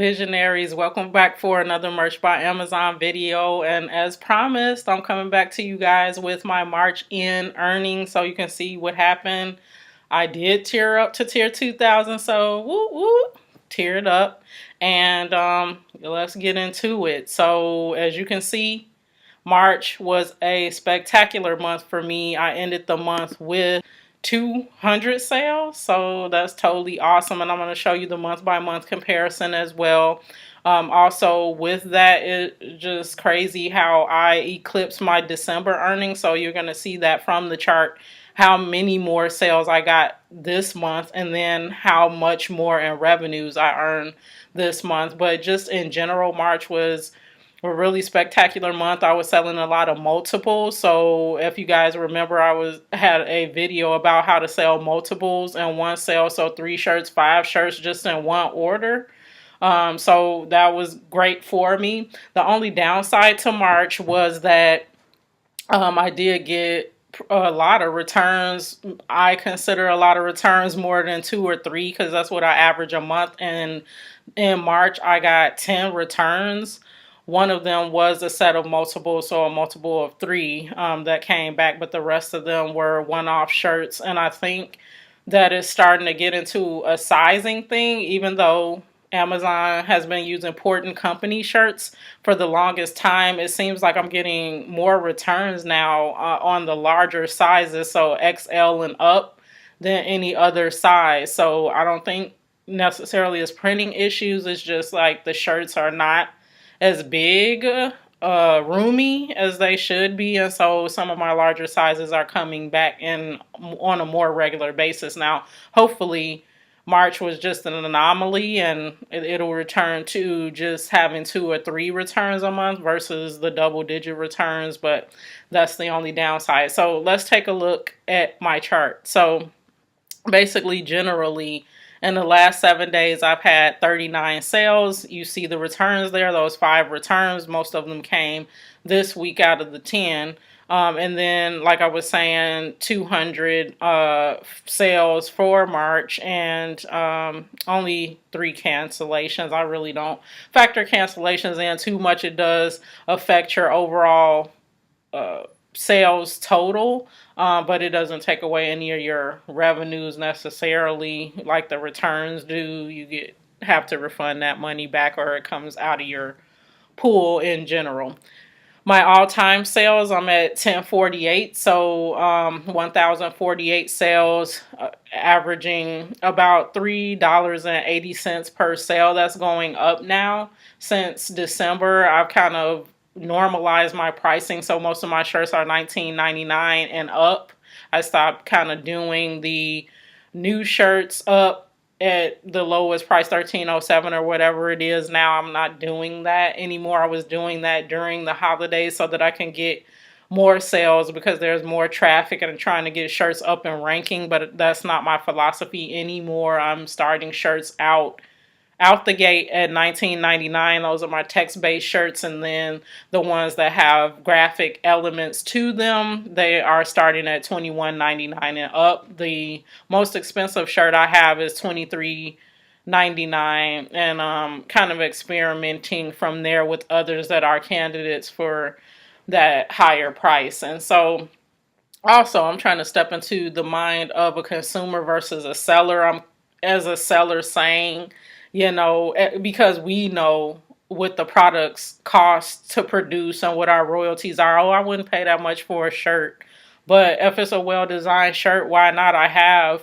Visionaries, welcome back for another Merch by Amazon video. And as promised, I'm coming back to you guys with my March end earnings so you can see what happened. I did tear up to tier 2000, so woo woo, teared up. And let's get into it. So as you can see, March was a spectacular month for me. I ended the month with 200 sales, so that's totally awesome, and I'm going to show you the month by month comparison as well. Also with that, it's just crazy how I eclipsed my December earnings, so you're going to see that from the chart how many more sales I got this month and then how much more in revenues I earned this month. But just in general, March was a really spectacular month. I was selling a lot of multiples. So if you guys remember, had a video about how to sell multiples in one sale. So 3 shirts, 5 shirts just in one order. So that was great for me. The only downside to March was that I did get a lot of returns. I consider a lot of returns more than 2 or 3 because that's what I average a month. And in March, I got 10 returns. One of them was a set of multiples, so a multiple of 3 that came back, but the rest of them were one-off shirts. And I think that is starting to get into a sizing thing, even though Amazon has been using important company shirts for the longest time. It seems like I'm getting more returns now on the larger sizes, so XL and up, than any other size. So I don't think necessarily it's printing issues. It's just like the shirts are not as big, roomy as they should be, and so some of my larger sizes are coming back in on a more regular basis now. Hopefully March was just an anomaly and it'll return to just having 2 or 3 returns a month versus the double-digit returns, but that's the only downside. So let's take a look at my chart. So basically, generally, in the last 7 days, I've had 39 sales. You see the returns there, those 5 returns. Most of them came this week out of the 10. And then, like I was saying, 200 sales for March and only 3 cancellations. I really don't factor cancellations in too much. It does affect your overall sales total, but it doesn't take away any of your revenues necessarily like the returns do. You have to refund that money back or it comes out of your pool in general. My all-time sales, I'm at 1048, so 1,048 sales, averaging about $3.80 per sale. That's going up now. Since December, I've kind of normalized my pricing, so most of my shirts are $19.99 and up. I stopped kind of doing the new shirts up at the lowest price, $13.07 or whatever it is now. I'm not doing that anymore. I was doing that during the holidays so that I can get more sales because there's more traffic and I'm trying to get shirts up in ranking, but that's not my philosophy anymore. I'm starting shirts out the gate at $19.99. Those are my text-based shirts, and then the ones that have graphic elements to them, they are starting at $21.99 and up. The most expensive shirt I have is $23.99, and kind of experimenting from there with others that are candidates for that higher price. And so also I'm trying to step into the mind of a consumer versus a seller. I'm, as a seller, saying, because we know what the products cost to produce and what our royalties are. Oh, I wouldn't pay that much for a shirt. But if it's a well-designed shirt, why not? I have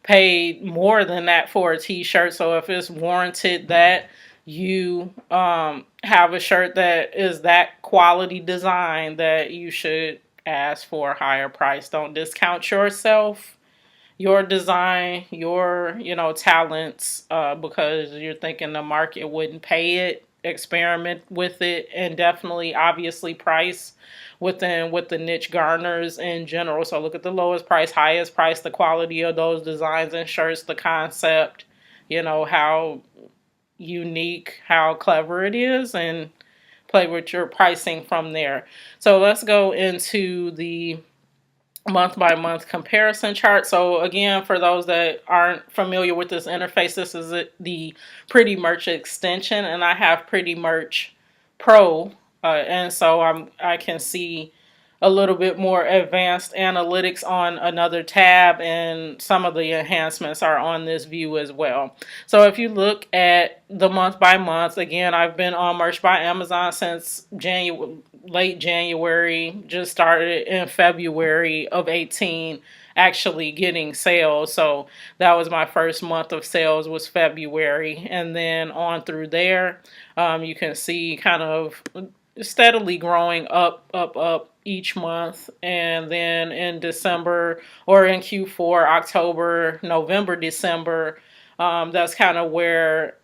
paid more than that for a t-shirt. So if it's warranted that you have a shirt that is that quality design, that you should ask for a higher price. Don't discount yourself, your design, your talents, because you're thinking the market wouldn't pay it. Experiment with it, and definitely obviously price within what the niche garners in general. So look at the lowest price, highest price, the quality of those designs and shirts, the concept, how unique, how clever it is, and play with your pricing from there. So let's go into the month by month comparison chart. So again, for those that aren't familiar with this interface, this is the Pretty Merch extension, and I have Pretty Merch Pro, and so I can see a little bit more advanced analytics on another tab, and some of the enhancements are on this view as well. So if you look at the month by month, again, I've been on Merch by Amazon since late January, just started in February of 18 actually getting sales. So that was my first month of sales, was February, and then on through there, you can see kind of steadily growing up each month. And then in December, or in Q4, October, November, December, that's kind of where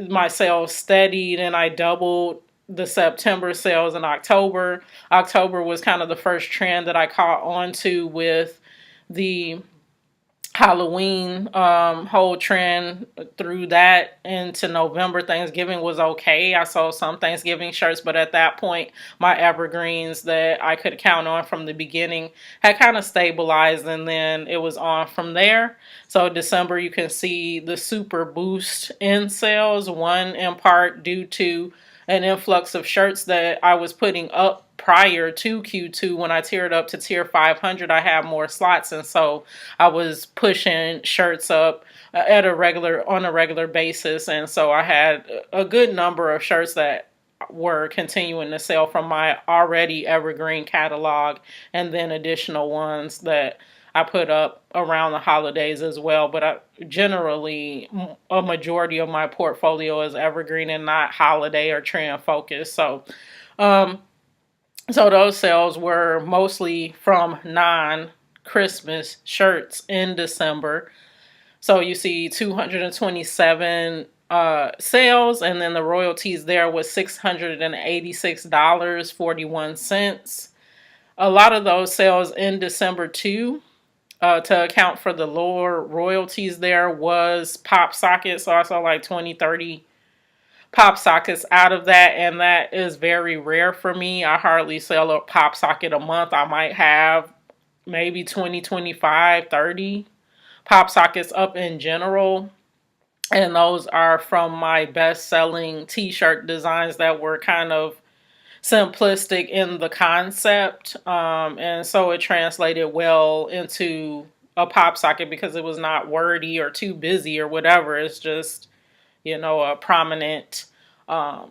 my sales steadied, and I doubled the September sales in October. October was kind of the first trend that I caught on to with the Halloween whole trend. Through that into November, Thanksgiving was okay. I sold some Thanksgiving shirts, but at that point, my evergreens that I could count on from the beginning had kind of stabilized, and then it was on from there. So December, you can see the super boost in sales, one in part due to an influx of shirts that I was putting up prior to Q2. When I tiered up to tier 500, I had more slots, and so I was pushing shirts up on a regular basis, and so I had a good number of shirts that were continuing to sell from my already evergreen catalog, and then additional ones that I put up around the holidays as well. But generally, a majority of my portfolio is evergreen and not holiday or trend focused. So those sales were mostly from non-Christmas shirts in December. So you see 227 sales, and then the royalties there was $686.41. A lot of those sales in December too, to account for the lower royalties, there was pop sockets. So I saw like 20, 30 pop sockets out of that, and that is very rare for me. I hardly sell a pop socket a month. I might have maybe 20, 25, 30 pop sockets up in general, and those are from my best-selling t-shirt designs that were kind of simplistic in the concept, and so it translated well into a pop socket because it was not wordy or too busy or whatever. It's just, a prominent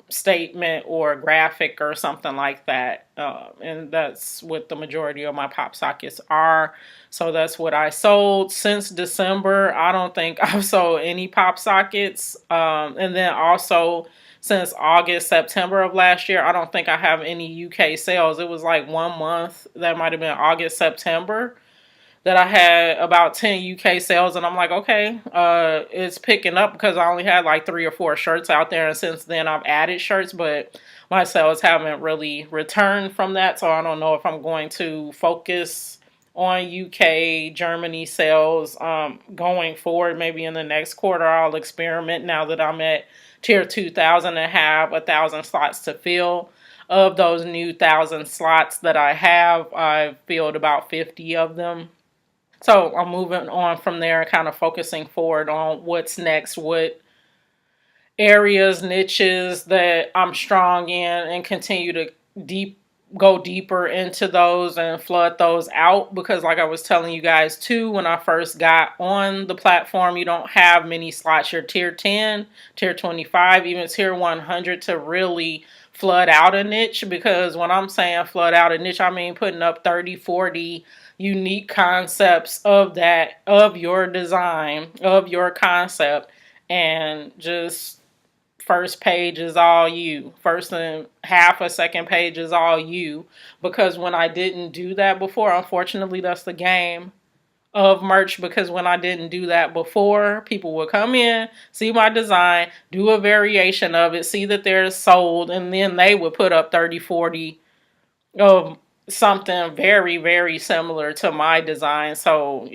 statement or graphic or something like that, and that's what the majority of my pop sockets are. So that's what I sold. Since December, I don't think I've sold any pop sockets, and then also since August, September of last year, I don't think I have any UK sales. It was like 1 month, that might have been August, September, that I had about 10 UK sales, and I'm like, okay, it's picking up because I only had like 3 or 4 shirts out there, and since then I've added shirts, but my sales haven't really returned from that, so I don't know if I'm going to focus on UK, Germany sales going forward. Maybe in the next quarter I'll experiment now that I'm at tier 2000 and have 1,000 slots to fill. Of those new 1,000 slots that I have, I've filled about 50 of them. So I'm moving on from there, kind of focusing forward on what's next, what areas, niches that I'm strong in, and continue to go deeper into those and flood those out. Because like I was telling you guys too, when I first got on the platform, you don't have many slots. You're tier 10, tier 25, even tier 100 to really flood out a niche. Because when I'm saying flood out a niche, I mean putting up 30, 40 unique concepts of your design, of your concept, and just first page is all you. First and half a second page is all you. Because when I didn't do that before, unfortunately, that's the game of merch. Because when I didn't do that before, people would come in, see my design, do a variation of it, see that they're sold, and then they would put up 30, 40 of something very, very similar to my design. So,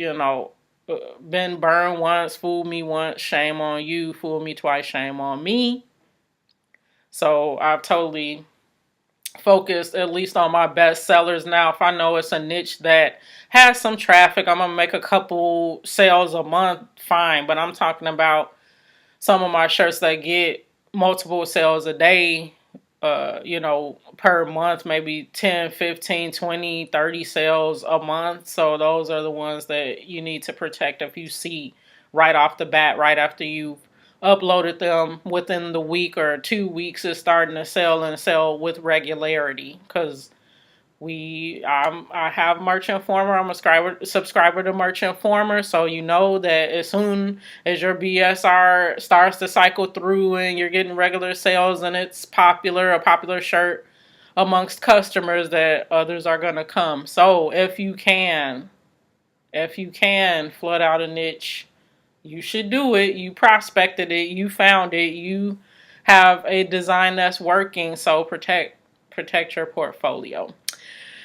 been burned once, fooled me once, shame on you. Fool me twice, shame on me. So I've totally focused at least on my best sellers. Now, if I know it's a niche that has some traffic, I'm going to make a couple sales a month, fine. But I'm talking about some of my shirts that get multiple sales a day, per month, maybe 10, 15, 20, 30 sales a month. So those are the ones that you need to protect if you see right off the bat, right after you've uploaded them within the week or 2 weeks is starting to sell and sell with regularity. Because I have Merch Informer. I'm a subscriber to Merch Informer, so you know that as soon as your BSR starts to cycle through and you're getting regular sales and it's a popular shirt amongst customers, that others are gonna come. So if you can flood out a niche, you should do it. You prospected it, you found it, you have a design that's working, so protect your portfolio.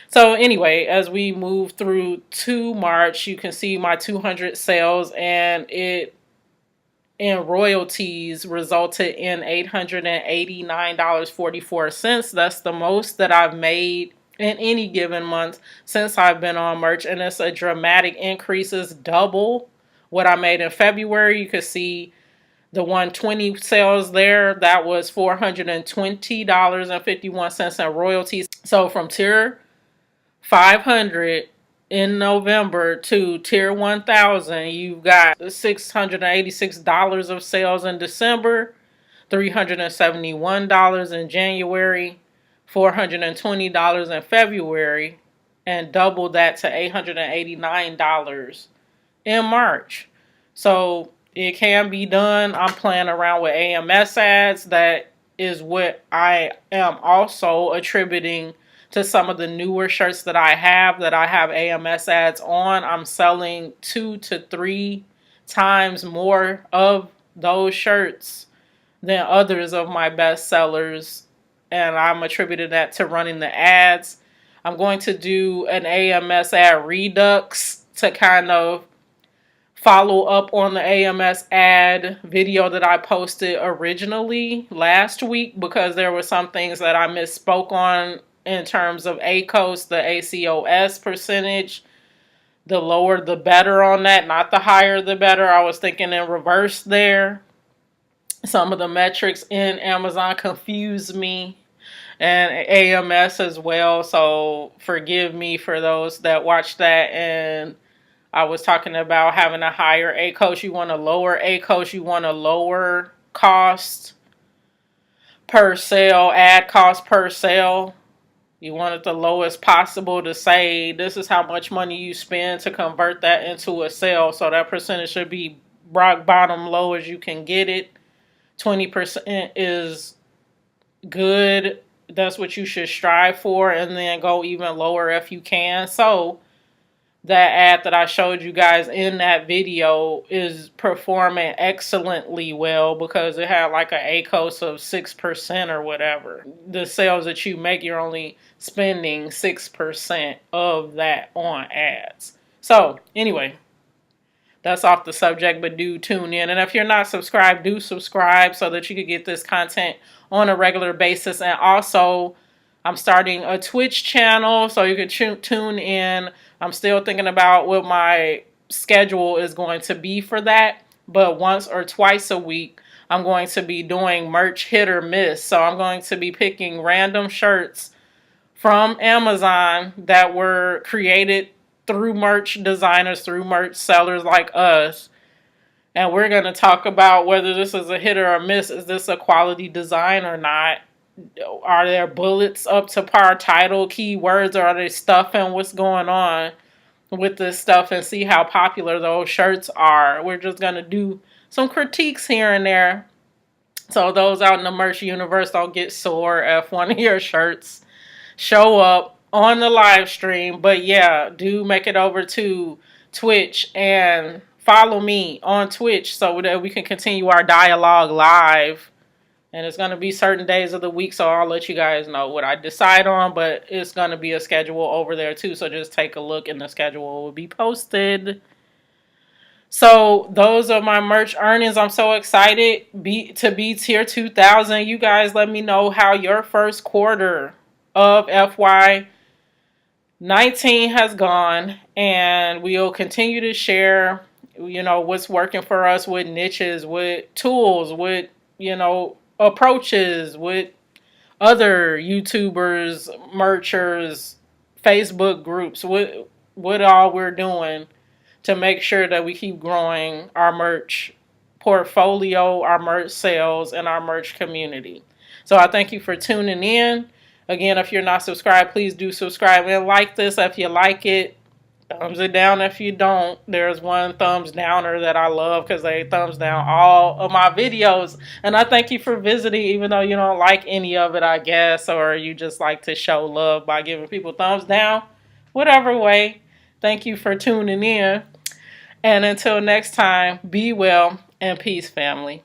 So anyway, as we move through to March, you can see my 200 sales, and it in royalties resulted in $889.44. That's the most that I've made in any given month since I've been on Merch, and it's a dramatic increase. It's double what I made in February. You can see the 120 sales there, that was $420.51 in royalties. So from tier 500 in November to tier 1000, you've got $686 of sales in December, $371 in January, $420 in February, and double that to $889 in March. So it can be done. I'm playing around with AMS ads. That is what I am also attributing to some of the newer shirts that I have AMS ads on. I'm selling 2 to 3 times more of those shirts than others of my best sellers, and I'm attributing that to running the ads. I'm going to do an AMS ad redux to kind of follow up on the AMS ad video that I posted originally last week, because there were some things that I misspoke on in terms of ACOS, the ACOS percentage. The lower the better on that, not the higher the better. I was thinking in reverse there. Some of the metrics in Amazon confused me, and AMS as well. So forgive me for those that watched that. And I was talking about having a higher ACOS. You want a lower ACOS. You want a lower cost per sale, ad cost per sale. You want it the lowest possible to say this is how much money you spend to convert that into a sale. So that percentage should be rock bottom low as you can get it. 20% is good. That's what you should strive for, and then go even lower if you can. So that ad that I showed you guys in that video is performing excellently well, because it had like an ACOS of 6% or whatever. The sales that you make, you're only spending 6% of that on ads. So anyway, that's off the subject, but do tune in. And if you're not subscribed, do subscribe so that you can get this content on a regular basis. And also, I'm starting a Twitch channel, so you can tune in. I'm still thinking about what my schedule is going to be for that, but once or twice a week, I'm going to be doing merch hit or miss. So I'm going to be picking random shirts from Amazon that were created through merch designers, through merch sellers like us. And we're going to talk about whether this is a hit or a miss. Is this a quality design or not? Are there bullets up to par, title, keywords, or are they stuffing? What's going on with this stuff, and see how popular those shirts are. We're just going to do some critiques here and there, so those out in the merch universe don't get sore if one of your shirts show up on the live stream. But yeah, do make it over to Twitch and follow me on Twitch so that we can continue our dialogue live. And it's going to be certain days of the week, so I'll let you guys know what I decide on. But it's going to be a schedule over there too, so just take a look and the schedule will be posted. So those are my merch earnings. I'm so excited to be tier 2000. You guys let me know how your first quarter of FY19 has gone, and we'll continue to share, what's working for us with niches, with tools, with, approaches, with other YouTubers, merchers, Facebook groups, what all we're doing to make sure that we keep growing our merch portfolio, our merch sales, and our merch community. So I thank you for tuning in. Again, if you're not subscribed, please do subscribe and like this if you like it. Thumbs it down if you don't. There's one thumbs downer that I love because they thumbs down all of my videos. And I thank you for visiting, even though you don't like any of it, I guess, or you just like to show love by giving people thumbs down. Whatever way, thank you for tuning in. And until next time, be well and peace, family.